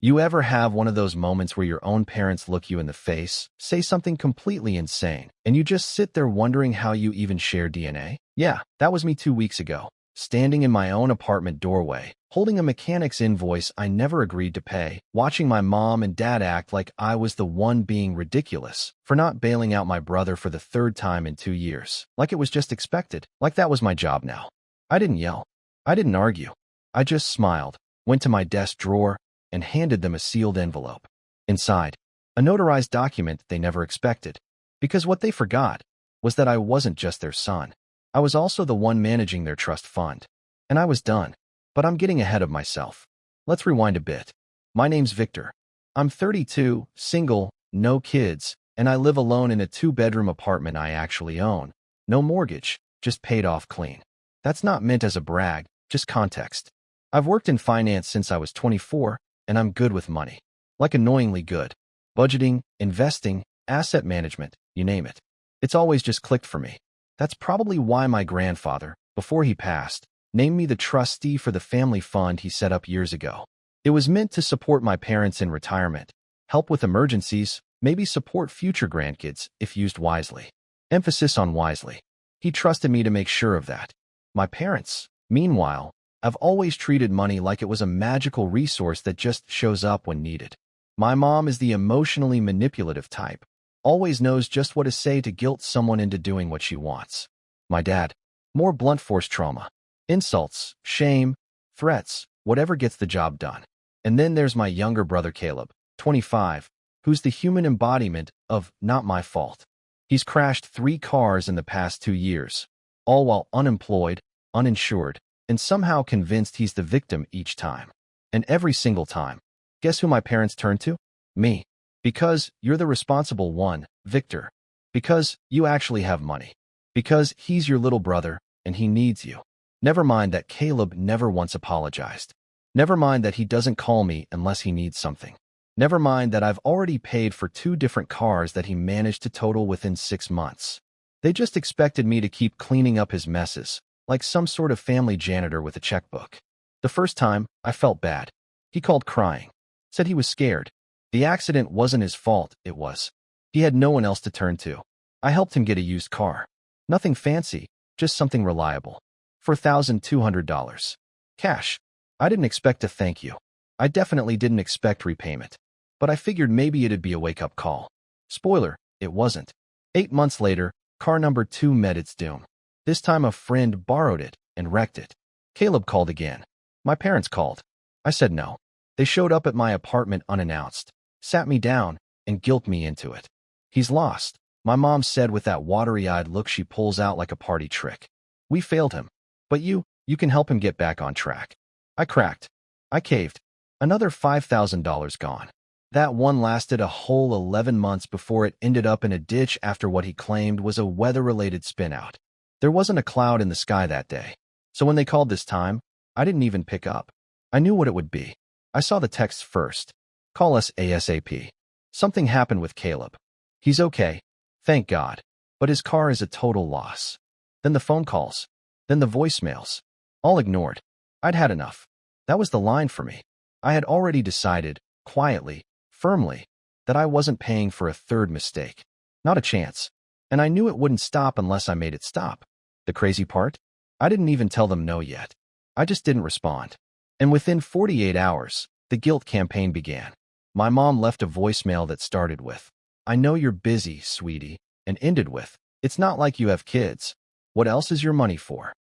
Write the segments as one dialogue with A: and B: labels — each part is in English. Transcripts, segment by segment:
A: You ever have one of those moments where your own parents look you in the face, say something completely insane, and you just sit there wondering how you even share DNA? Yeah, that was me 2 weeks ago, standing in my own apartment doorway, holding a mechanic's invoice I never agreed to pay, watching my mom and dad act like I was the one being ridiculous for not bailing out my brother for the third time in 2 years, like it was just expected, like that was my job now. I didn't yell. I didn't argue. I just smiled, went to my desk drawer, and handed them a sealed envelope. Inside, a notarized document they never expected. Because what they forgot was that I wasn't just their son. I was also the one managing their trust fund. And I was done. But I'm getting ahead of myself. Let's rewind a bit. My name's Victor. I'm 32, single, no kids, and I live alone in a 2-bedroom apartment I actually own. No mortgage, just paid off clean. That's not meant as a brag, just context. I've worked in finance since I was 24, and I'm good with money. Like annoyingly good. Budgeting, investing, asset management, you name it. It's always just clicked for me. That's probably why my grandfather, before he passed, named me the trustee for the family fund he set up years ago. It was meant to support my parents in retirement, help with emergencies, maybe support future grandkids if used wisely. Emphasis on wisely. He trusted me to make sure of that. My parents, meanwhile, I've always treated money like it was a magical resource that just shows up when needed. My mom is the emotionally manipulative type, always knows just what to say to guilt someone into doing what she wants. My dad, more blunt force trauma, insults, shame, threats, whatever gets the job done. And then there's my younger brother Caleb, 25, who's the human embodiment of not my fault. He's crashed 3 cars in the past 2 years, all while unemployed, uninsured, and somehow convinced he's the victim each time. And every single time. Guess who my parents turn to? Me. Because you're the responsible one, Victor. Because you actually have money. Because he's your little brother, and he needs you. Never mind that Caleb never once apologized. Never mind that he doesn't call me unless he needs something. Never mind that I've already paid for 2 different cars that he managed to total within 6 months. They just expected me to keep cleaning up his messes, like some sort of family janitor with a checkbook. The first time, I felt bad. He called crying. Said he was scared. The accident wasn't his fault, it was. He had no one else to turn to. I helped him get a used car. Nothing fancy, just something reliable. For $1,200. Cash. I didn't expect a thank you. I definitely didn't expect repayment. But I figured maybe it'd be a wake-up call. Spoiler, it wasn't. 8 months later, car number 2 met its doom. This time a friend borrowed it and wrecked it. Caleb called again. My parents called. I said no. They showed up at my apartment unannounced, sat me down, and guilt me into it. He's lost, my mom said with that watery-eyed look she pulls out like a party trick. We failed him. But you can help him get back on track. I cracked. I caved. Another $5,000 gone. That one lasted a whole 11 months before it ended up in a ditch after what he claimed was a weather-related spinout. There wasn't a cloud in the sky that day. So when they called this time, I didn't even pick up. I knew what it would be. I saw the text first. Call us ASAP. Something happened with Caleb. He's okay. Thank God. But his car is a total loss. Then the phone calls. Then the voicemails. All ignored. I'd had enough. That was the line for me. I had already decided, quietly, firmly, that I wasn't paying for a third mistake. Not a chance. And I knew it wouldn't stop unless I made it stop. The crazy part? I didn't even tell them no yet. I just didn't respond. And within 48 hours, the guilt campaign began. My mom left a voicemail that started with, "I know you're busy, sweetie," and ended with, "It's not like you have kids. What else is your money for?"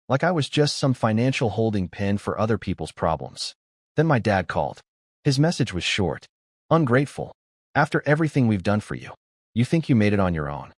A: Like I was just some financial holding pen for other people's problems. Then my dad called. His message was short. Ungrateful. After everything we've done for you, you think you made it on your own.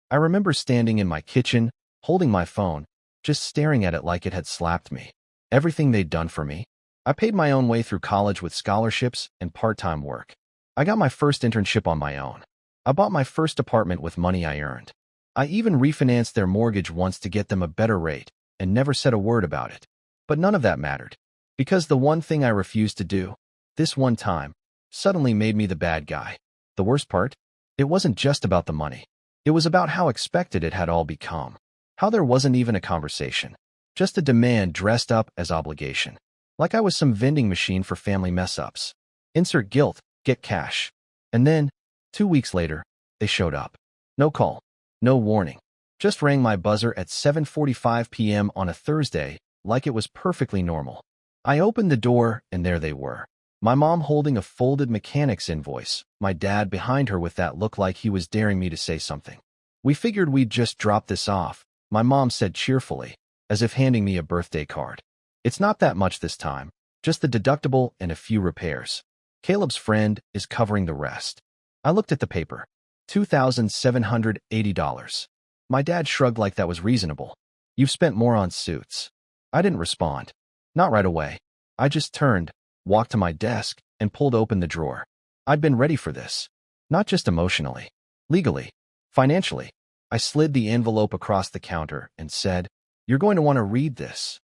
A: I remember standing in my kitchen, holding my phone, just staring at it like it had slapped me. Everything they'd done for me. I paid my own way through college with scholarships and part-time work. I got my first internship on my own. I bought my first apartment with money I earned. I even refinanced their mortgage once to get them a better rate and never said a word about it. But none of that mattered. Because the one thing I refused to do, this one time, suddenly made me the bad guy. The worst part? It wasn't just about the money. It was about how expected it had all become. How there wasn't even a conversation. Just a demand dressed up as obligation. Like I was some vending machine for family mess-ups. Insert guilt, get cash. And then, 2 weeks later, they showed up. No call, no warning. Just rang my buzzer at 7:45 p.m. on a Thursday, like it was perfectly normal. I opened the door, and there they were. My mom holding a folded mechanics invoice, my dad behind her with that look like he was daring me to say something. We figured we'd just drop this off, my mom said cheerfully, as if handing me a birthday card. It's not that much this time, just the deductible and a few repairs. Caleb's friend is covering the rest. I looked at the paper. $2,780. My dad shrugged like that was reasonable. You've spent more on suits. I didn't respond. Not right away. I just turned, walked to my desk, and pulled open the drawer. I'd been ready for this. Not just emotionally. Legally. Financially. I slid the envelope across the counter and said, "You're going to want to read this."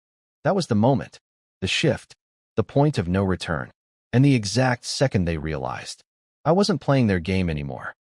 A: That was the moment. The shift. The point of no return. And the exact second they realized. I wasn't playing their game anymore.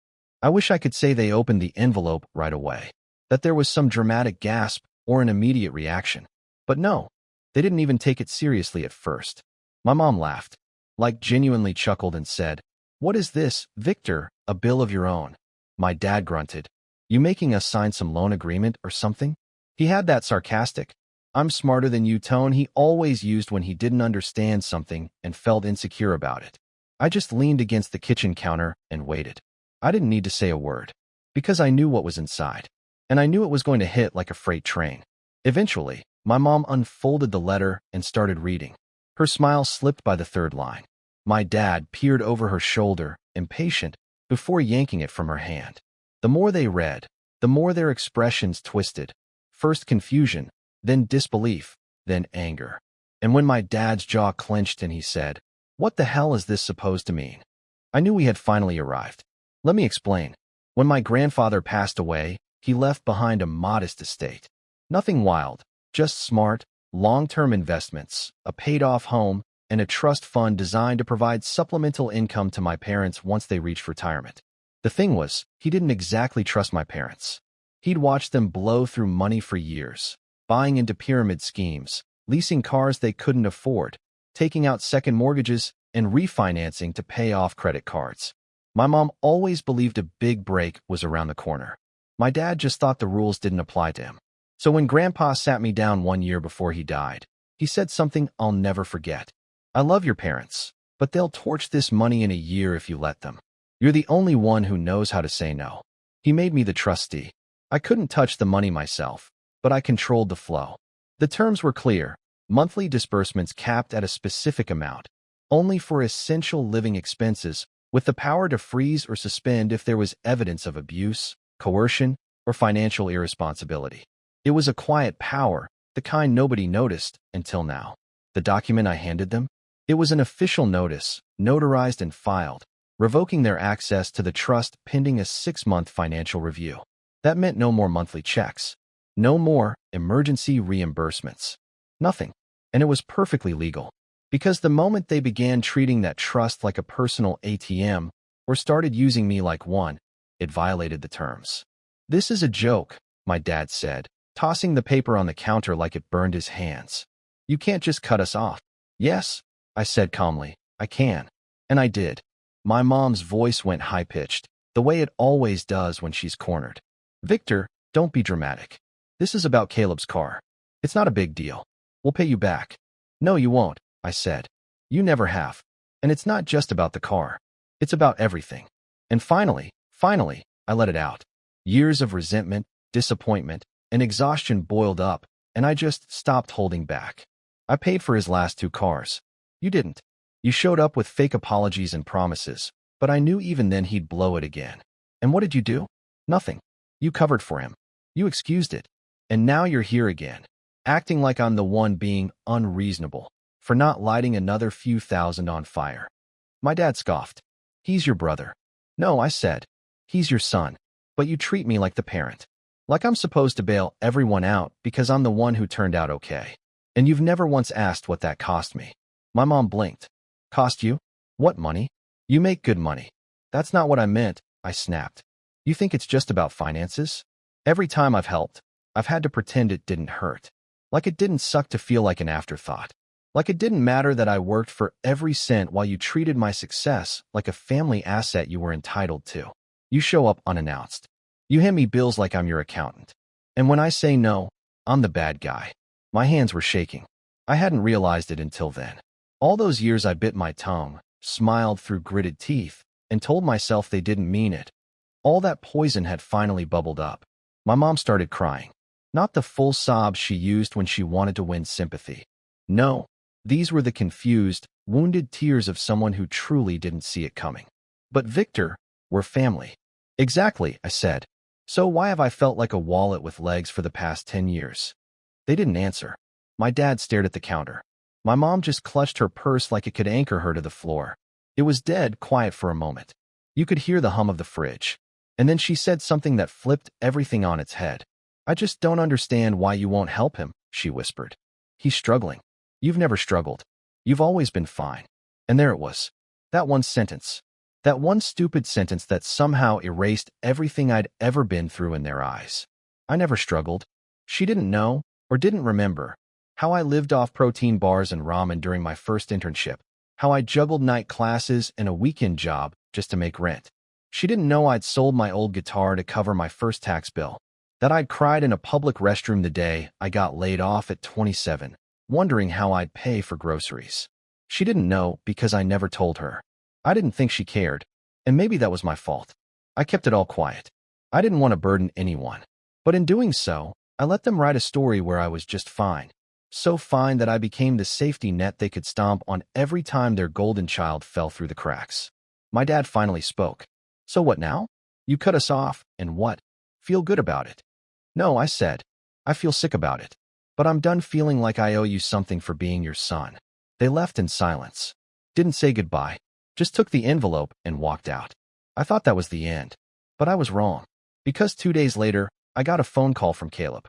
A: I wish I could say they opened the envelope right away. That there was some dramatic gasp or an immediate reaction. But no. They didn't even take it seriously at first. My mom laughed, like genuinely chuckled and said, "What is this, Victor, a bill of your own?" My dad grunted, "You making us sign some loan agreement or something?" He had that sarcastic, "I'm smarter than you" tone he always used when he didn't understand something and felt insecure about it. I just leaned against the kitchen counter and waited. I didn't need to say a word, because I knew what was inside, and I knew it was going to hit like a freight train. Eventually, my mom unfolded the letter and started reading. Her smile slipped by the third line. My dad peered over her shoulder, impatient, before yanking it from her hand. The more they read, the more their expressions twisted. First confusion, then disbelief, then anger. And when my dad's jaw clenched and he said, "What the hell is this supposed to mean?" I knew we had finally arrived. Let me explain. When my grandfather passed away, he left behind a modest estate. Nothing wild, just smart, long-term investments, a paid-off home, and a trust fund designed to provide supplemental income to my parents once they reached retirement. The thing was, he didn't exactly trust my parents. He'd watched them blow through money for years, buying into pyramid schemes, leasing cars they couldn't afford, taking out second mortgages, and refinancing to pay off credit cards. My mom always believed a big break was around the corner. My dad just thought the rules didn't apply to him. So when Grandpa sat me down one year before he died, he said something I'll never forget. "I love your parents, but they'll torch this money in a year if you let them. You're the only one who knows how to say no." He made me the trustee. I couldn't touch the money myself, but I controlled the flow. The terms were clear. Monthly disbursements capped at a specific amount, only for essential living expenses, with the power to freeze or suspend if there was evidence of abuse, coercion, or financial irresponsibility. It was a quiet power, the kind nobody noticed until now. The document I handed them? It was an official notice, notarized and filed, revoking their access to the trust pending a 6-month financial review. That meant no more monthly checks. No more emergency reimbursements. Nothing. And it was perfectly legal. Because the moment they began treating that trust like a personal ATM, or started using me like one, it violated the terms. "This is a joke," my dad said, tossing the paper on the counter like it burned his hands. "You can't just cut us off." "Yes," I said calmly, "I can." And I did. My mom's voice went high-pitched, the way it always does when she's cornered. "Victor, don't be dramatic. This is about Caleb's car. It's not a big deal. We'll pay you back." "No, you won't," I said. "You never have. And it's not just about the car. It's about everything." And finally, I let it out. Years of resentment, disappointment, and exhaustion boiled up, and I just stopped holding back. "I paid for his last 2 cars. You didn't. You showed up with fake apologies and promises, but I knew even then he'd blow it again. And what did you do? Nothing. You covered for him. You excused it. And now you're here again, acting like I'm the one being unreasonable for not lighting another few thousand on fire." My dad scoffed. "He's your brother." "No," I said. "He's your son. But you treat me like the parent. Like I'm supposed to bail everyone out because I'm the one who turned out okay. And you've never once asked what that cost me." My mom blinked. "Cost you? What money? You make good money." "That's not what I meant," I snapped. "You think it's just about finances? Every time I've helped, I've had to pretend it didn't hurt. Like it didn't suck to feel like an afterthought. Like it didn't matter that I worked for every cent while you treated my success like a family asset you were entitled to. You show up unannounced. You hand me bills like I'm your accountant. And when I say no, I'm the bad guy. My hands were shaking. I hadn't realized it until then. All those years I bit my tongue, smiled through gritted teeth, and told myself they didn't mean it. All that poison had finally bubbled up. My mom started crying. Not the full sobs she used when she wanted to win sympathy. No, these were the confused, wounded tears of someone who truly didn't see it coming. But Victor, we're family. Exactly, I said. So why have I felt like a wallet with legs for the past 10 years? They didn't answer. My dad stared at the counter. My mom just clutched her purse like it could anchor her to the floor. It was dead quiet for a moment. You could hear the hum of the fridge. And then she said something that flipped everything on its head. I just don't understand why you won't help him, she whispered. He's struggling. You've never struggled. You've always been fine. And there it was. That one sentence. That one stupid sentence that somehow erased everything I'd ever been through in their eyes. I never struggled. She didn't know, or didn't remember, how I lived off protein bars and ramen during my first internship, how I juggled night classes and a weekend job just to make rent. She didn't know I'd sold my old guitar to cover my first tax bill, that I'd cried in a public restroom the day I got laid off at 27, wondering how I'd pay for groceries. She didn't know because I never told her. I didn't think she cared, and maybe that was my fault. I kept it all quiet. I didn't want to burden anyone. But in doing so, I let them write a story where I was just fine. So fine that I became the safety net they could stomp on every time their golden child fell through the cracks. My dad finally spoke. So what now? You cut us off, and what? Feel good about it? No, I said. I feel sick about it. But I'm done feeling like I owe you something for being your son. They left in silence. Didn't say goodbye. Just took the envelope and walked out. I thought that was the end. But I was wrong. Because 2 days later, I got a phone call from Caleb.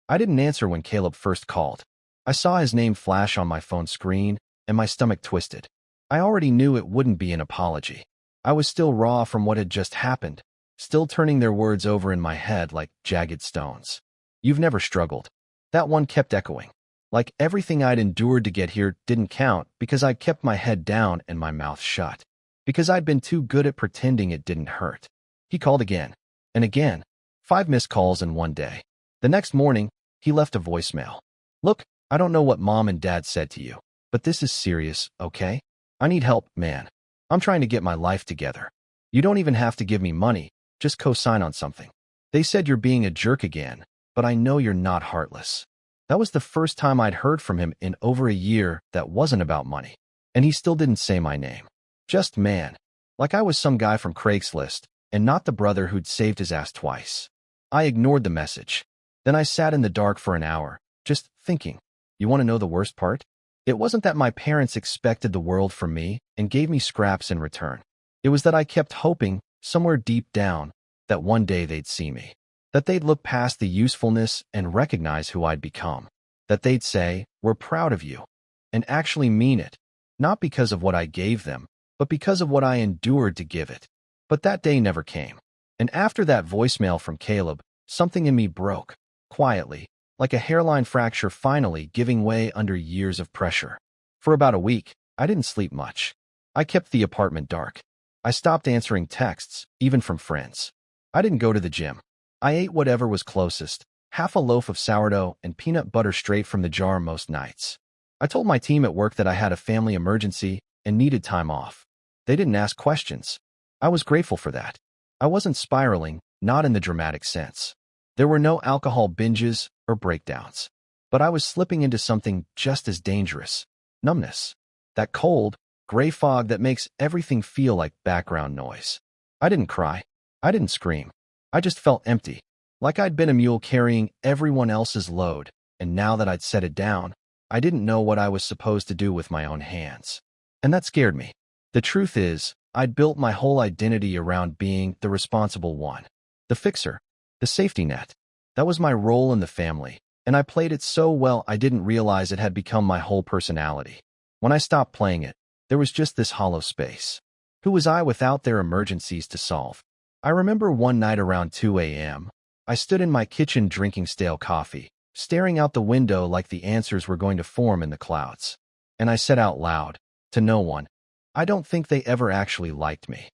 A: I didn't answer when Caleb first called. I saw his name flash on my phone screen, and my stomach twisted. I already knew it wouldn't be an apology. I was still raw from what had just happened, still turning their words over in my head like jagged stones. You've never struggled. That one kept echoing. Like everything I'd endured to get here didn't count because I'd kept my head down and my mouth shut. Because I'd been too good at pretending it didn't hurt. He called again. And again. 5 missed calls in one day. The next morning, he left a voicemail. Look, I don't know what mom and dad said to you, but this is serious, okay? I need help, man. I'm trying to get my life together. You don't even have to give me money, just co-sign on something. They said you're being a jerk again, but I know you're not heartless. That was the first time I'd heard from him in over a year that wasn't about money. And he still didn't say my name. Just man. Like I was some guy from Craigslist, and not the brother who'd saved his ass twice. I ignored the message. Then I sat in the dark for an hour, just thinking. You want to know the worst part? It wasn't that my parents expected the world from me and gave me scraps in return. It was that I kept hoping, somewhere deep down, that one day they'd see me. That they'd look past the usefulness and recognize who I'd become. That they'd say, we're proud of you. And actually mean it. Not because of what I gave them, but because of what I endured to give it. But that day never came. And after that voicemail from Caleb, something in me broke, quietly, like a hairline fracture finally giving way under years of pressure. For about a week, I didn't sleep much. I kept the apartment dark. I stopped answering texts, even from friends. I didn't go to the gym. I ate whatever was closest, half a loaf of sourdough and peanut butter straight from the jar most nights. I told my team at work that I had a family emergency and needed time off. They didn't ask questions. I was grateful for that. I wasn't spiraling, not in the dramatic sense. There were no alcohol binges or breakdowns. But I was slipping into something just as dangerous. Numbness. That cold, gray fog that makes everything feel like background noise. I didn't cry. I didn't scream. I just felt empty. Like I'd been a mule carrying everyone else's load, and now that I'd set it down, I didn't know what I was supposed to do with my own hands. And that scared me. The truth is, I'd built my whole identity around being the responsible one. The fixer. The safety net. That was my role in the family, and I played it so well I didn't realize it had become my whole personality. When I stopped playing it, there was just this hollow space. Who was I without their emergencies to solve? I remember one night around 2 a.m., I stood in my kitchen drinking stale coffee, staring out the window like the answers were going to form in the clouds. And I said out loud, to no one, I don't think they ever actually liked me.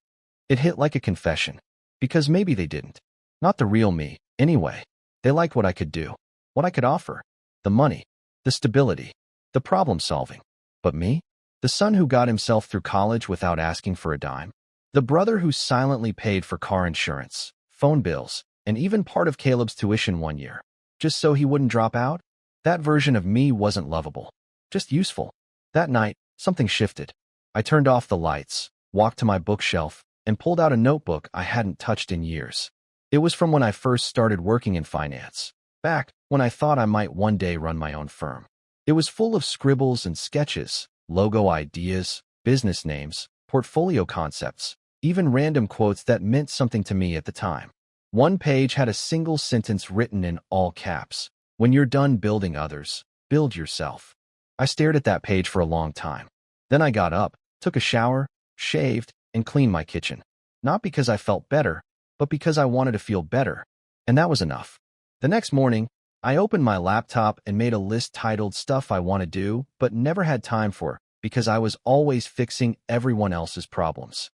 A: It hit like a confession, because maybe they didn't. Not the real me, anyway. They liked what I could do, what I could offer, the money, the stability, the problem solving. But me? The son who got himself through college without asking for a dime? The brother who silently paid for car insurance, phone bills, and even part of Caleb's tuition one year, just so he wouldn't drop out? That version of me wasn't lovable, just useful. That night, something shifted. I turned off the lights, walked to my bookshelf, and pulled out a notebook I hadn't touched in years. It was from when I first started working in finance, back when I thought I might one day run my own firm. It was full of scribbles and sketches, logo ideas, business names, portfolio concepts, even random quotes that meant something to me at the time. One page had a single sentence written in all caps. When you're done building others, build yourself. I stared at that page for a long time. Then I got up, took a shower, shaved, and cleaned my kitchen. Not because I felt better, but because I wanted to feel better. And that was enough. The next morning, I opened my laptop and made a list titled Stuff I Want to Do, but never had time for, because I was always fixing everyone else's problems.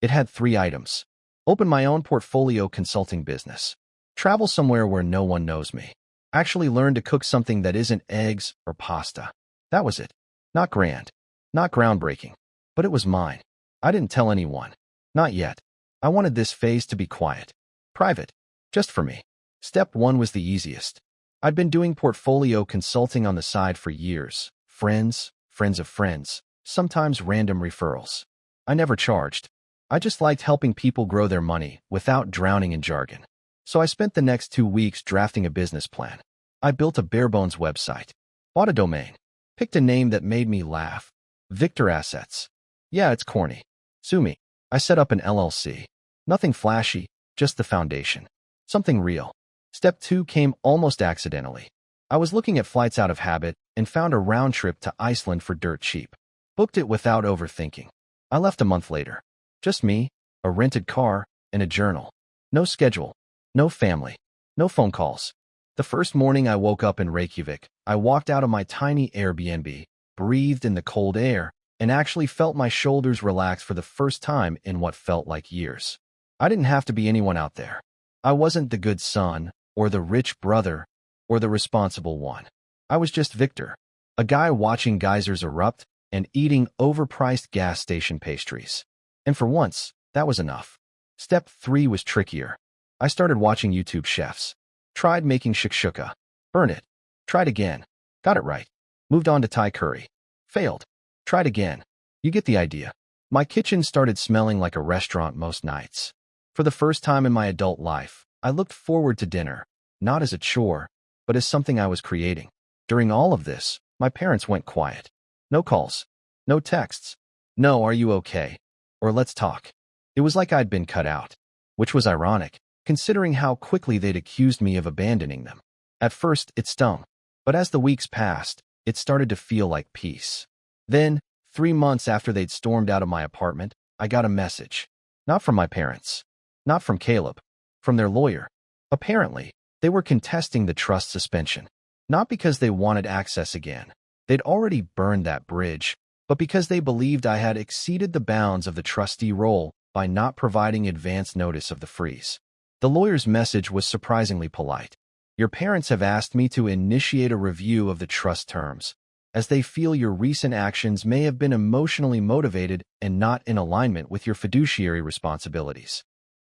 A: It had 3 items. Open my own portfolio consulting business. Travel somewhere where no one knows me. Actually learn to cook something that isn't eggs or pasta. That was it. Not grand. Not groundbreaking. But it was mine. I didn't tell anyone. Not yet. I wanted this phase to be quiet. Private. Just for me. Step 1 was the easiest. I'd been doing portfolio consulting on the side for years. Friends, friends of friends, sometimes random referrals. I never charged. I just liked helping people grow their money without drowning in jargon. So I spent the next 2 weeks drafting a business plan. I built a bare-bones website. Bought a domain. Picked a name that made me laugh. Victor Assets. Yeah, it's corny. Sue me. I set up an LLC. Nothing flashy, just the foundation. Something real. Step 2 came almost accidentally. I was looking at flights out of habit and found a round trip to Iceland for dirt cheap. Booked it without overthinking. I left a month later. Just me, a rented car, and a journal. No schedule. No family. No phone calls. The first morning I woke up in Reykjavik, I walked out of my tiny Airbnb, breathed in the cold air, and actually felt my shoulders relax for the first time in what felt like years. I didn't have to be anyone out there. I wasn't the good son, or the rich brother, or the responsible one. I was just Victor, a guy watching geysers erupt and eating overpriced gas station pastries. And for once, that was enough. Step 3 was trickier. I started watching YouTube chefs. Tried making shakshuka. Burn it. Tried again. Got it right. Moved on to Thai curry. Failed. Tried again. You get the idea. My kitchen started smelling like a restaurant most nights. For the first time in my adult life, I looked forward to dinner, not as a chore, but as something I was creating. During all of this, my parents went quiet. No calls. No texts. No, are you okay? Or let's talk. It was like I'd been cut out, which was ironic, considering how quickly they'd accused me of abandoning them. At first, it stung, but as the weeks passed, it started to feel like peace. Then, 3 months after they'd stormed out of my apartment, I got a message. Not from my parents. Not from Caleb. From their lawyer. Apparently, they were contesting the trust suspension. Not because they wanted access again. They'd already burned that bridge, but because they believed I had exceeded the bounds of the trustee role by not providing advance notice of the freeze. The lawyer's message was surprisingly polite. Your parents have asked me to initiate a review of the trust terms, as they feel your recent actions may have been emotionally motivated and not in alignment with your fiduciary responsibilities.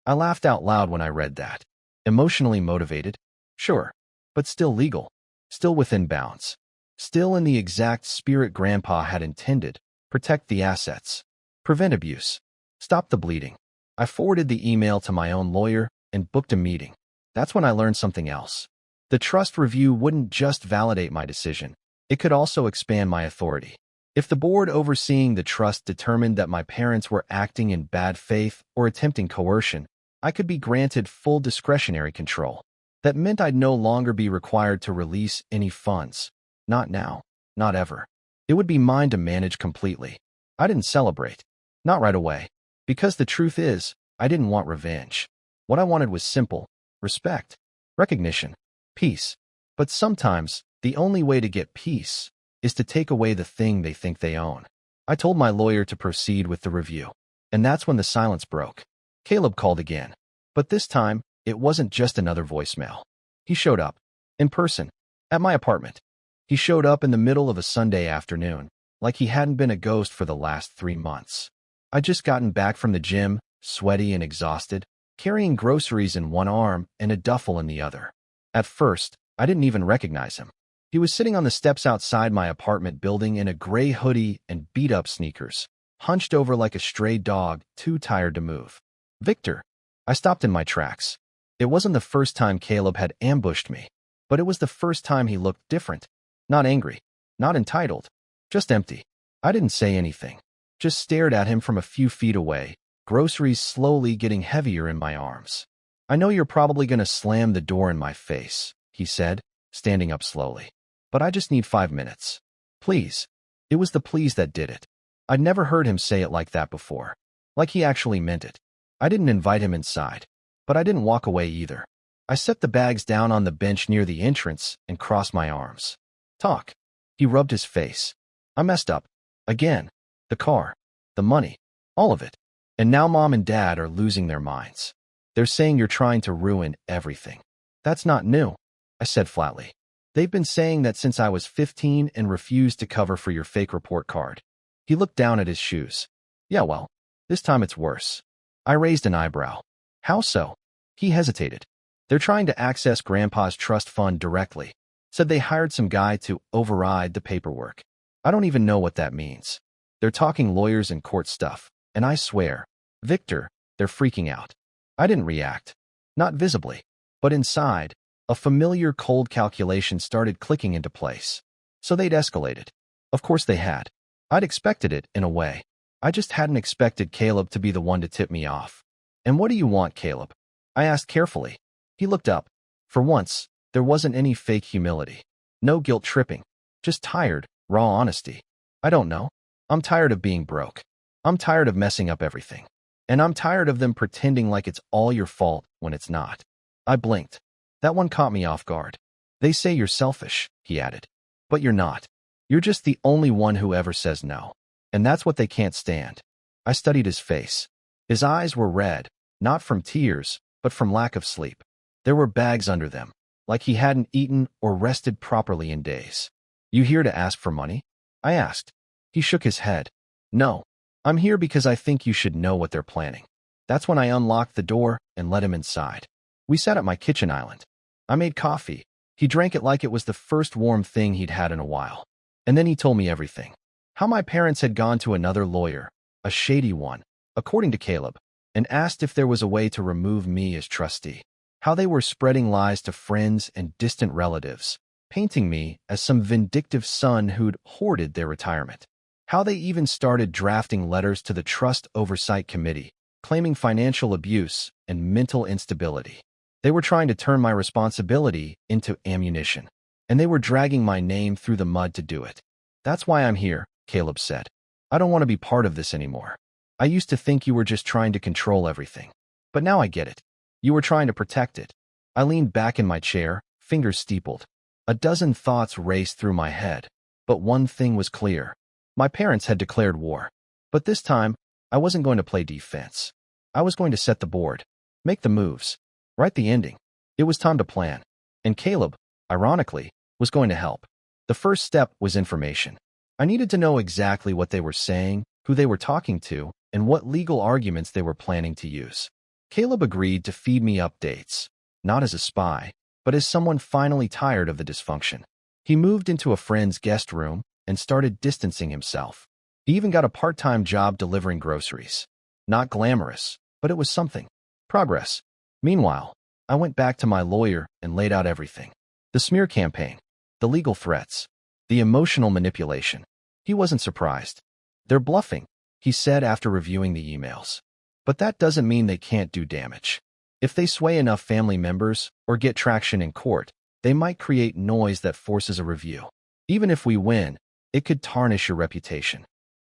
A: I laughed out loud when I read that. Emotionally motivated? Sure, but still legal. Still within bounds. Still in the exact spirit Grandpa had intended. Protect the assets. Prevent abuse. Stop the bleeding. I forwarded the email to my own lawyer and booked a meeting. That's when I learned something else. The trust review wouldn't just validate my decision. It could also expand my authority. If the board overseeing the trust determined that my parents were acting in bad faith or attempting coercion, I could be granted full discretionary control. That meant I'd no longer be required to release any funds. Not now. Not ever. It would be mine to manage completely. I didn't celebrate. Not right away. Because the truth is, I didn't want revenge. What I wanted was simple. Respect. Recognition. Peace. But sometimes, the only way to get peace is to take away the thing they think they own. I told my lawyer to proceed with the review. And that's when the silence broke. Caleb called again. But this time, it wasn't just another voicemail. He showed up. In person. At my apartment. He showed up in the middle of a Sunday afternoon, like he hadn't been a ghost for the last 3 months. I'd just gotten back from the gym, sweaty and exhausted, carrying groceries in one arm and a duffel in the other. At first, I didn't even recognize him. He was sitting on the steps outside my apartment building in a gray hoodie and beat-up sneakers, hunched over like a stray dog, too tired to move. Victor. I stopped in my tracks. It wasn't the first time Caleb had ambushed me, but it was the first time he looked different. Not angry, not entitled, just empty. I didn't say anything, just stared at him from a few feet away, groceries slowly getting heavier in my arms. I know you're probably going to slam the door in my face, he said, standing up slowly. But I just need 5 minutes. Please. It was the please that did it. I'd never heard him say it like that before. Like he actually meant it. I didn't invite him inside, but I didn't walk away either. I set the bags down on the bench near the entrance and crossed my arms. Talk. He rubbed his face. I messed up. Again. The car. The money. All of it. And now Mom and Dad are losing their minds. They're saying you're trying to ruin everything. That's not new, I said flatly. They've been saying that since I was 15 and refused to cover for your fake report card. He looked down at his shoes. Yeah, well, this time it's worse. I raised an eyebrow. How so? He hesitated. They're trying to access Grandpa's trust fund directly. Said they hired some guy to override the paperwork. I don't even know what that means. They're talking lawyers and court stuff, and I swear, Victor, they're freaking out. I didn't react. Not visibly, but inside, a familiar cold calculation started clicking into place. So they'd escalated. Of course they had. I'd expected it, in a way. I just hadn't expected Caleb to be the one to tip me off. And what do you want, Caleb? I asked carefully. He looked up. For once, there wasn't any fake humility. No guilt tripping. Just tired, raw honesty. I don't know. I'm tired of being broke. I'm tired of messing up everything. And I'm tired of them pretending like it's all your fault when it's not. I blinked. That one caught me off guard. They say you're selfish, he added. But you're not. You're just the only one who ever says no. And that's what they can't stand. I studied his face. His eyes were red, not from tears, but from lack of sleep. There were bags under them, like he hadn't eaten or rested properly in days. You here to ask for money? I asked. He shook his head. No. I'm here because I think you should know what they're planning. That's when I unlocked the door and let him inside. We sat at my kitchen island. I made coffee. He drank it like it was the first warm thing he'd had in a while. And then he told me everything. How my parents had gone to another lawyer, a shady one, according to Caleb, and asked if there was a way to remove me as trustee. How they were spreading lies to friends and distant relatives, painting me as some vindictive son who'd hoarded their retirement. How they even started drafting letters to the Trust Oversight Committee, claiming financial abuse and mental instability. They were trying to turn my responsibility into ammunition, and they were dragging my name through the mud to do it. That's why I'm here, Caleb said. I don't want to be part of this anymore. I used to think you were just trying to control everything. But now I get it. You were trying to protect it. I leaned back in my chair, fingers steepled. A dozen thoughts raced through my head. But one thing was clear. My parents had declared war. But this time, I wasn't going to play defense. I was going to set the board, make the moves, write the ending. It was time to plan. And Caleb, ironically, was going to help. The first step was information. I needed to know exactly what they were saying, who they were talking to, and what legal arguments they were planning to use. Caleb agreed to feed me updates, not as a spy, but as someone finally tired of the dysfunction. He moved into a friend's guest room and started distancing himself. He even got a part-time job delivering groceries. Not glamorous, but it was something. Progress. Meanwhile, I went back to my lawyer and laid out everything. The smear campaign, the legal threats, the emotional manipulation. He wasn't surprised. They're bluffing, he said after reviewing the emails. But that doesn't mean they can't do damage. If they sway enough family members or get traction in court, they might create noise that forces a review. Even if we win, it could tarnish your reputation.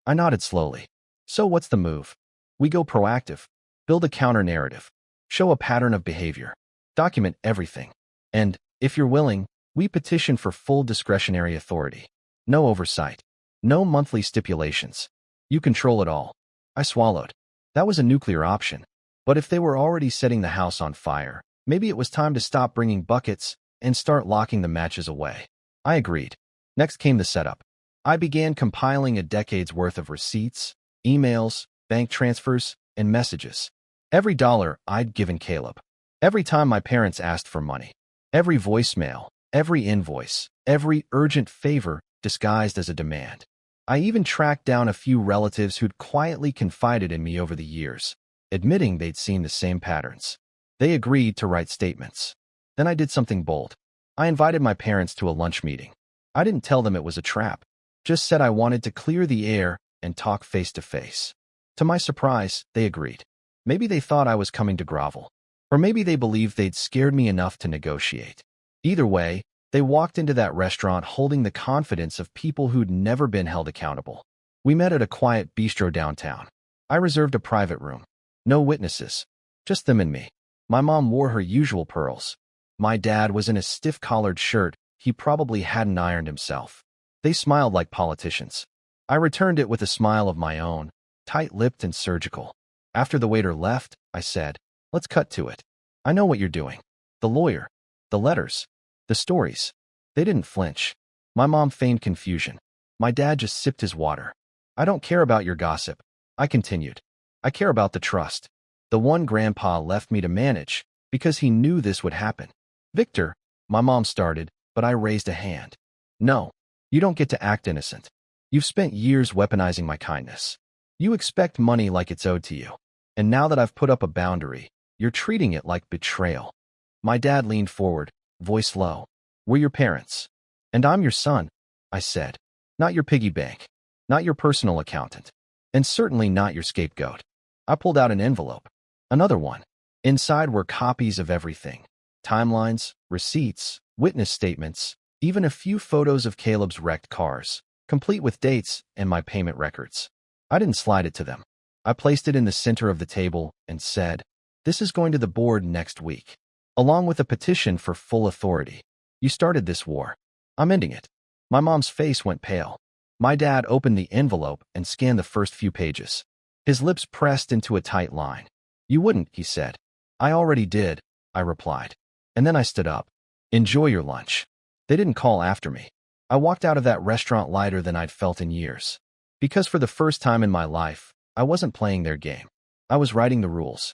A: I nodded slowly. So what's the move? We go proactive, build a counter-narrative, show a pattern of behavior, document everything. And, if you're willing, we petition for full discretionary authority. No oversight. No monthly stipulations. You control it all. I swallowed. That was a nuclear option. But if they were already setting the house on fire, maybe it was time to stop bringing buckets and start locking the matches away. I agreed. Next came the setup. I began compiling a decade's worth of receipts, emails, bank transfers, and messages. Every dollar I'd given Caleb. Every time my parents asked for money. Every voicemail, every invoice, every urgent favor disguised as a demand. I even tracked down a few relatives who'd quietly confided in me over the years, admitting they'd seen the same patterns. They agreed to write statements. Then I did something bold. I invited my parents to a lunch meeting. I didn't tell them it was a trap, just said I wanted to clear the air and talk face to face. To my surprise, they agreed. Maybe they thought I was coming to grovel, or maybe they believed they'd scared me enough to negotiate. Either way, they walked into that restaurant holding the confidence of people who'd never been held accountable. We met at a quiet bistro downtown. I reserved a private room. No witnesses, just them and me. My mom wore her usual pearls. My dad was in a stiff-collared shirt he probably hadn't ironed himself. They smiled like politicians. I returned it with a smile of my own, tight-lipped and surgical. After the waiter left, I said, "Let's cut to it. I know what you're doing. The lawyer, the letters, the stories." They didn't flinch. My mom feigned confusion. My dad just sipped his water. "I don't care about your gossip," I continued. "I care about the trust. The one Grandpa left me to manage, because he knew this would happen." "Victor," my mom started, but I raised a hand. "No, you don't get to act innocent. You've spent years weaponizing my kindness. You expect money like it's owed to you. And now that I've put up a boundary, you're treating it like betrayal." My dad leaned forward, voice low. "We're your parents. And I'm your son," I said. "Not your piggy bank. Not your personal accountant. And certainly not your scapegoat." I pulled out an envelope. Another one. Inside were copies of everything. Timelines, receipts, witness statements, even a few photos of Caleb's wrecked cars, complete with dates and my payment records. I didn't slide it to them. I placed it in the center of the table and said, "This is going to the board next week, along with a petition for full authority. You started this war. I'm ending it." My mom's face went pale. My dad opened the envelope and scanned the first few pages. His lips pressed into a tight line. "You wouldn't," he said. "I already did," I replied. And then I stood up. "Enjoy your lunch." They didn't call after me. I walked out of that restaurant lighter than I'd felt in years. Because for the first time in my life, I wasn't playing their game. I was writing the rules.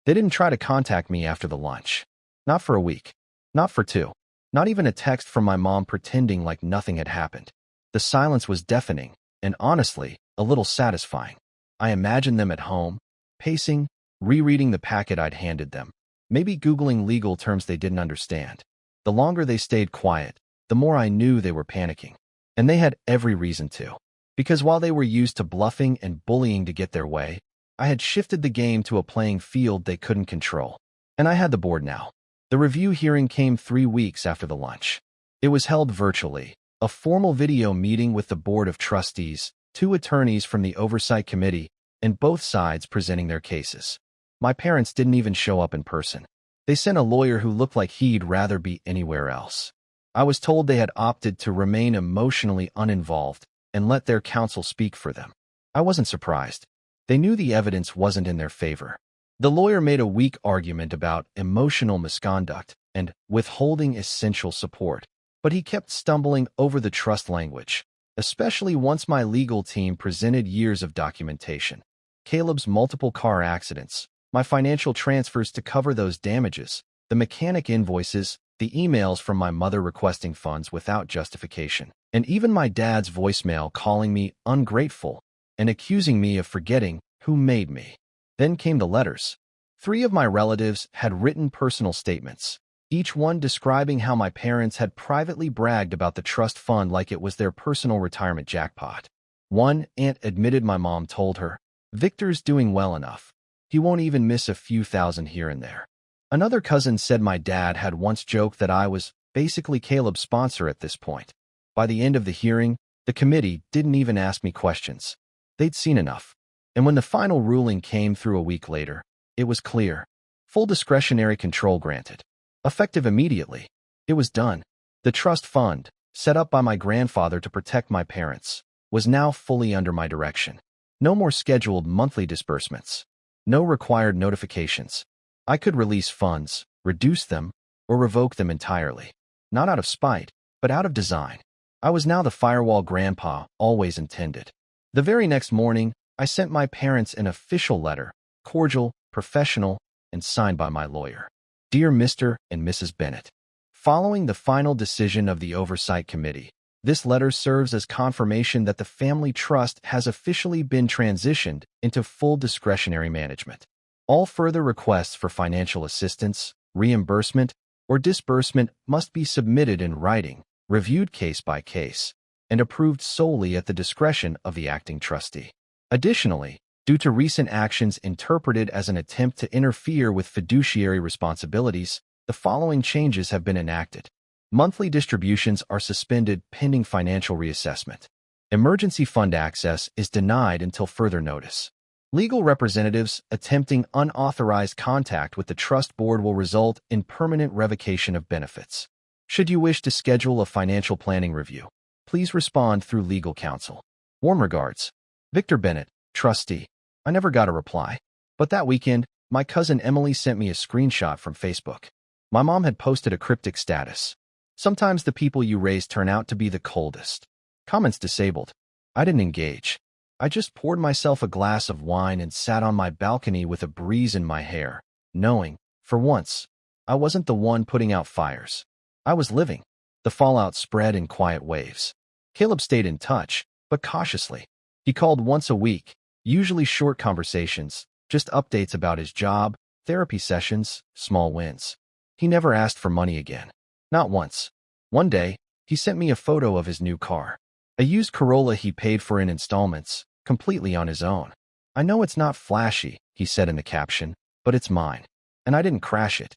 A: They didn't try to contact me after the lunch. Not for a week. Not for two. Not even a text from my mom pretending like nothing had happened. The silence was deafening, and honestly, a little satisfying. I imagined them at home, pacing, rereading the packet I'd handed them, maybe Googling legal terms they didn't understand. The longer they stayed quiet, the more I knew they were panicking. And they had every reason to. Because while they were used to bluffing and bullying to get their way, I had shifted the game to a playing field they couldn't control. And I had the board now. The review hearing came 3 weeks after the lunch. It was held virtually, a formal video meeting with the board of trustees, 2 attorneys from the oversight committee, and both sides presenting their cases. My parents didn't even show up in person. They sent a lawyer who looked like he'd rather be anywhere else. I was told they had opted to remain emotionally uninvolved and let their counsel speak for them. I wasn't surprised. They knew the evidence wasn't in their favor. The lawyer made a weak argument about emotional misconduct and withholding essential support, but he kept stumbling over the trust language, especially once my legal team presented years of documentation. Caleb's multiple car accidents, my financial transfers to cover those damages, the mechanic invoices, the emails from my mother requesting funds without justification, and even my dad's voicemail calling me ungrateful and accusing me of forgetting who made me. Then came the letters. 3 of my relatives had written personal statements, each one describing how my parents had privately bragged about the trust fund like it was their personal retirement jackpot. One aunt admitted my mom told her, "Victor's doing well enough. He won't even miss a few thousand here and there." Another cousin said my dad had once joked that I was basically Caleb's sponsor at this point. By the end of the hearing, the committee didn't even ask me questions. They'd seen enough. And when the final ruling came through a week later, it was clear. Full discretionary control granted. Effective immediately. It was done. The trust fund, set up by my grandfather to protect my parents, was now fully under my direction. No more scheduled monthly disbursements. No required notifications. I could release funds, reduce them, or revoke them entirely. Not out of spite, but out of design. I was now the firewall grandpa always intended. The very next morning, I sent my parents an official letter, cordial, professional, and signed by my lawyer. Dear Mr. and Mrs. Bennett, following the final decision of the Oversight Committee, this letter serves as confirmation that the family trust has officially been transitioned into full discretionary management. All further requests for financial assistance, reimbursement, or disbursement must be submitted in writing, reviewed case by case, and approved solely at the discretion of the acting trustee. Additionally, due to recent actions interpreted as an attempt to interfere with fiduciary responsibilities, the following changes have been enacted. Monthly distributions are suspended pending financial reassessment. Emergency fund access is denied until further notice. Legal representatives attempting unauthorized contact with the trust board will result in permanent revocation of benefits. Should you wish to schedule a financial planning review, please respond through legal counsel. Warm regards, Victor Bennett, trustee. I never got a reply, but that weekend, my cousin Emily sent me a screenshot from Facebook. My mom had posted a cryptic status. Sometimes the people you raise turn out to be the coldest. Comments disabled. I didn't engage. I just poured myself a glass of wine and sat on my balcony with a breeze in my hair, knowing, for once, I wasn't the one putting out fires. I was living. The fallout spread in quiet waves. Caleb stayed in touch, but cautiously. He called once a week, usually short conversations, just updates about his job, therapy sessions, small wins. He never asked for money again. Not once. One day, he sent me a photo of his new car. A used Corolla he paid for in installments, completely on his own. I know it's not flashy, he said in the caption, but it's mine. And I didn't crash it.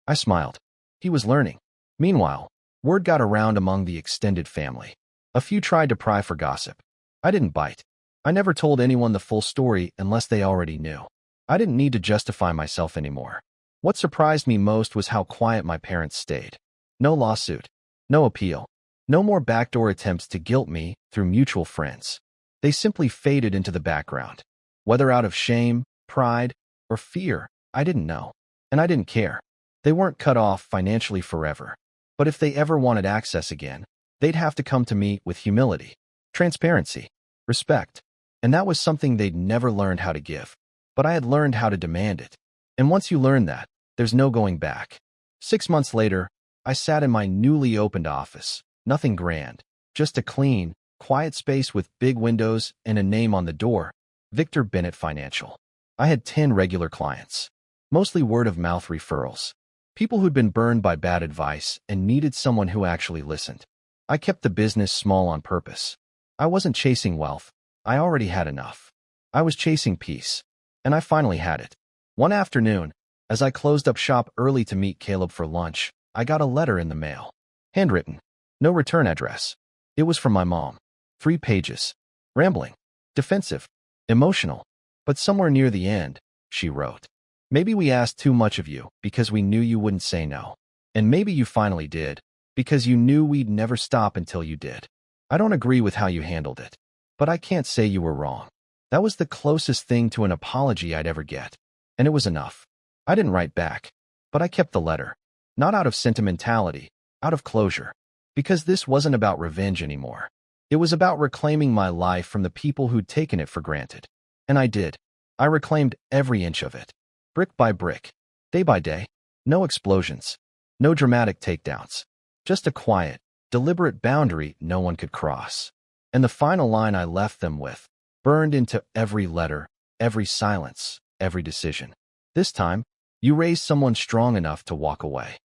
A: I smiled. He was learning. Meanwhile, word got around among the extended family. A few tried to pry for gossip. I didn't bite. I never told anyone the full story unless they already knew. I didn't need to justify myself anymore. What surprised me most was how quiet my parents stayed. No lawsuit. No appeal. No more backdoor attempts to guilt me through mutual friends. They simply faded into the background. Whether out of shame, pride, or fear, I didn't know. And I didn't care. They weren't cut off financially forever. But if they ever wanted access again, they'd have to come to me with humility, transparency, respect. And that was something they'd never learned how to give. But I had learned how to demand it. And once you learn that, there's no going back. 6 months later, I sat in my newly opened office. Nothing grand, just a clean, quiet space with big windows and a name on the door, Victor Bennett Financial. I had 10 regular clients, mostly word-of-mouth referrals. People who'd been burned by bad advice and needed someone who actually listened. I kept the business small on purpose. I wasn't chasing wealth. I already had enough. I was chasing peace. And I finally had it. One afternoon, as I closed up shop early to meet Caleb for lunch, I got a letter in the mail. Handwritten. No return address. It was from my mom. 3 pages. Rambling. Defensive. Emotional. But somewhere near the end, she wrote, "Maybe we asked too much of you because we knew you wouldn't say no. And maybe you finally did, because you knew we'd never stop until you did. I don't agree with how you handled it, but I can't say you were wrong." That was the closest thing to an apology I'd ever get. And it was enough. I didn't write back, but I kept the letter. Not out of sentimentality, out of closure. Because this wasn't about revenge anymore. It was about reclaiming my life from the people who'd taken it for granted. And I did. I reclaimed every inch of it. Brick by brick. Day by day. No explosions. No dramatic takedowns. Just a quiet, deliberate boundary no one could cross. And the final line I left them with, burned into every letter, every silence, every decision. This time, you raised someone strong enough to walk away.